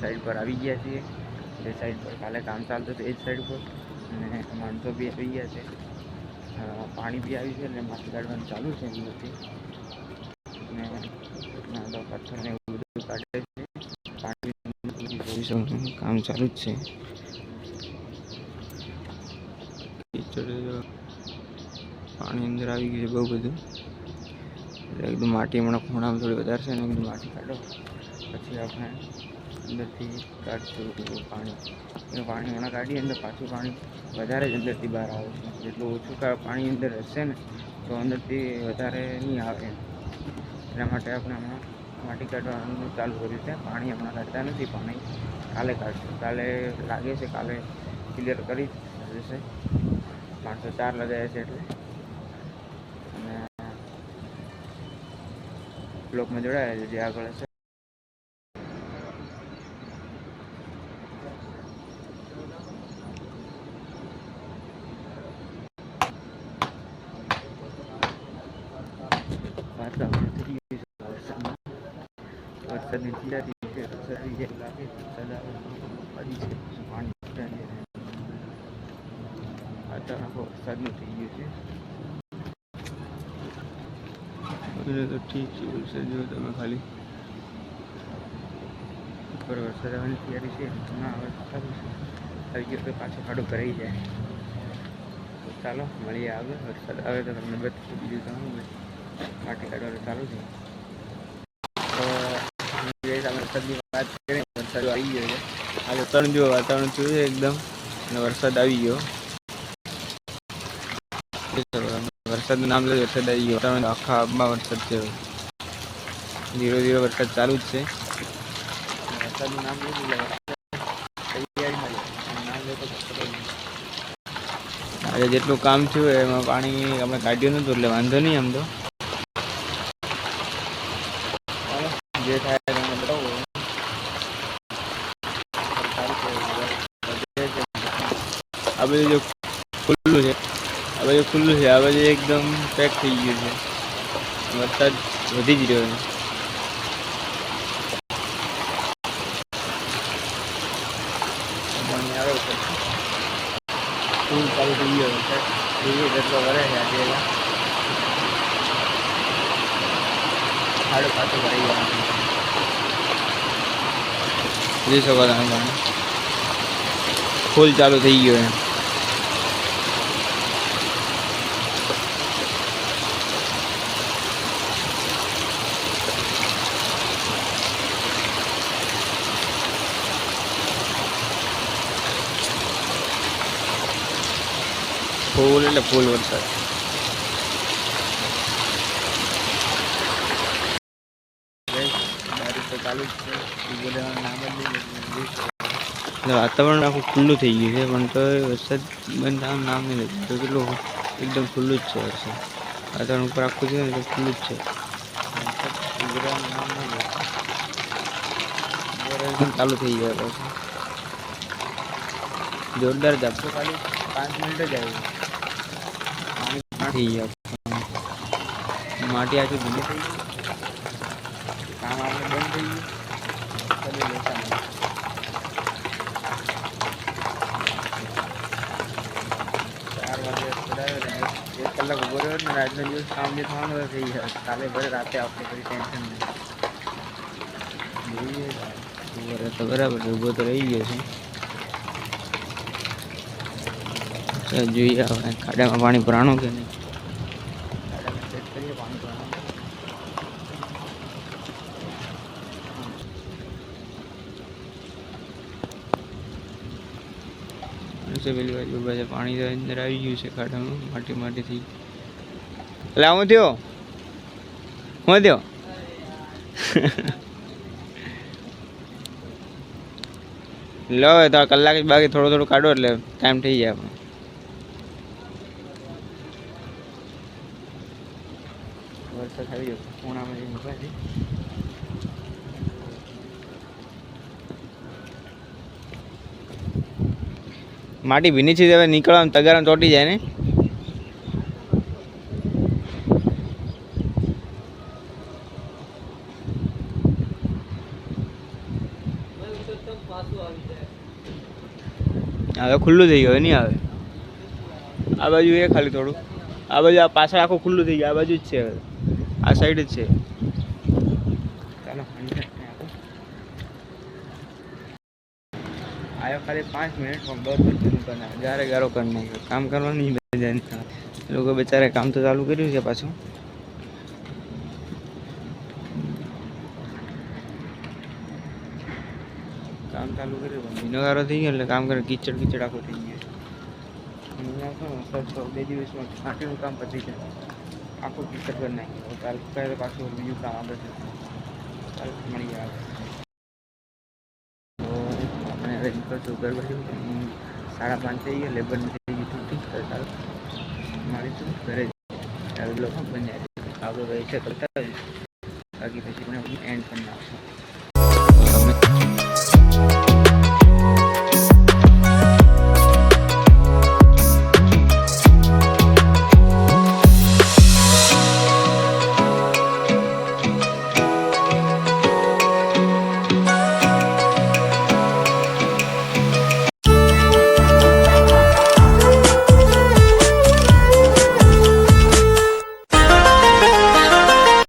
Side पर આવી ગયા છીએ જે સાइड पर કાલે કામ ચાલતું હતું એ જ સાइड પર અને માણસો બી આવી ગયા છે પાણી બી આવી છે એટલે માટી કાઢવાનું ચાલુ છે એમથી અને પથ્થરને એવું બધું કાઢે છે પાણી કામ ચાલુ જ છે પાણી અંદર આવી ગયું છે બહુ બધું एकदम माटी हमारा खूणा में थोड़ी वधारे से एकदम माटी काढ़ो पछी आपणे अंदरथी काढशुं पाणी पाणी हमारा काढीए तो पाछुं पाणी वधारे ज अंदरथी बहार आवे छे जेटલું ઓછું पाणी अंदर हशे ने तो अंदरथी वधारे नहीं आवे एना माटे आपणे हमणां माटी काढવાનું चालू कर्युं छे पाणी हमणां काढता नथी पाणी काले काढशुं काले लागे छे काले क्लियर करी जशे 504 लगाया छे એટલે ब्लॉक में जोड़ाया है जो आगे से तो ठीक है वरसाद जो तब खाली पर वरसाद आने तैयारी से ना वरसाद આવી ગયો તો પાછો ખાડો ભરાઈ જાય તો ચાલો મળીએ આગળ વરસાદ આવે તો તમને બતાવું બીજું તમારું માટી કાઢવાનું ચાલુ છે તો અમે વરસાદની વાત કરીએ વરસાદ આવી ગયો છે આજે ત્રણ જો વાતાવરણ થયું છે એકદમ અને વરસાદ આવી ગયો વરસાદનું નામ લે વરસાદ આવી ગયો વાતાવરણ આખા આબમાં વરસાદ છે ધીરે ધીરે વરસાદ ચાલુ જ છે વરસાદનું નામ લીધું આજે જેટલું કામ થયું એમાં પાણી આપણે કાઢ્યું નતું એટલે વાંધો નહીં આમ તો જે થાય તમને બતાવું આ બધું જો ખુલ્લું છે આ બાજુ ખુલ્લું છે આ બાજુ એકદમ પેક થઈ ગયું છે વરસાદ વધી જ રહ્યો છે ફૂલ ચાલુ થઈ ગયો વરસાદ જોઈએ જેટલો વરે છે આજે ખાડો પાછો ભરાઈ ગયો જોઈ શકો તમે પાણી ફૂલ ચાલુ થઈ ગયો એમ फूल એટલે ફૂલ વરસાદ વાતાવરણ આખું ખુલ્લું થઈ ગયું છે પણ તો વરસાદ બંધ થવાનું નામ નહીં લેતું તો કેટલું એકદમ ખુલ્લું જ છે વરસાદ વાતાવરણ ઉપર આખું છે ને તો ખુલ્લું જ છે ચાલુ થઈ ગયો વરસાદ જોરદાર ઝાપટો ખાલી 5 મિનિટ જ આવ્યું થઈ ગયા માટી આખી ભીની થઈ ગઈ કામ આપણે બંધ થઈ ગયું 4 વાગે પડાવ્યો 1 કલાક ઉભો રહ્યો ને રાજનો દિવસ કામ જે થવાનું થઈ જાય કાલે ભલે રાતે આપણે કોઈ ટેન્શન નહીં જોઈએ તો બરાબર ઊભો તો રહી ગયો છે જોઈએ હવે ખાડામાં પાણી ભરાણું કે નહીં ખાડામાં ચેક કરીએ પાણી ભરાણું પેલી બાજુ બધા પાણી તો અંદર આવી ગયું છે ખાડામાં માટી માટી થઈ એટલે હું થયો લો તો કલાક જ બાકી થોડું થોડું કાઢો એટલે ટાઈમ થઈ જાય આપણે વરસાદ આવી ગયો ખૂણામાં જઈને ઊભા છે માટી ભીની છે હવે નીકળવામાં તગારામાં ચોટી જાય ને હવે ખુલ્લું થઈ ગયું, નહીં આવે. આ બાજુ એ ખાલી થોડું, આ બાજુ આ પાછળ આખું ખુલ્લું થઈ ગયું. આ બાજુ જ છે, હવે આ સાઈડ જ છે. ચાલો આવ્યો ખાલી 5 મિનિટ પણ 10 મિનિટ બનાવે. ગારે ગારો કરી નાખ્યો. કામ કરવાની મજા નહીં. લોકો બચારે કામ તો ચાલુ કર્યું છે પાછું. કામ ચાલુ કર્યું પણ ભીનોગારો થઈ ગયો એટલે કામ કરે કીચડ કીચડ આખું થઈ ગયું. સર 2 દિવસમાં માટીનું કામ પતી જાય. આખું કીચડ કરી નાખ્યું. ચાલુ કરે પાછું બીજું કામ આગળ છે. ચાલો મળી આવે તો આપણે હવે નીકળશું ઘર બાજુ. 5:30 થઈ ગયા. લેબરની થઈ ગઈ છૂટી. ચાલો મળીશું ઘરે. ચાલો લોકો બન્યા આપણે ભાઈ છે કરતા બાકી પછી પણ એન્ડ કરી નાખશું.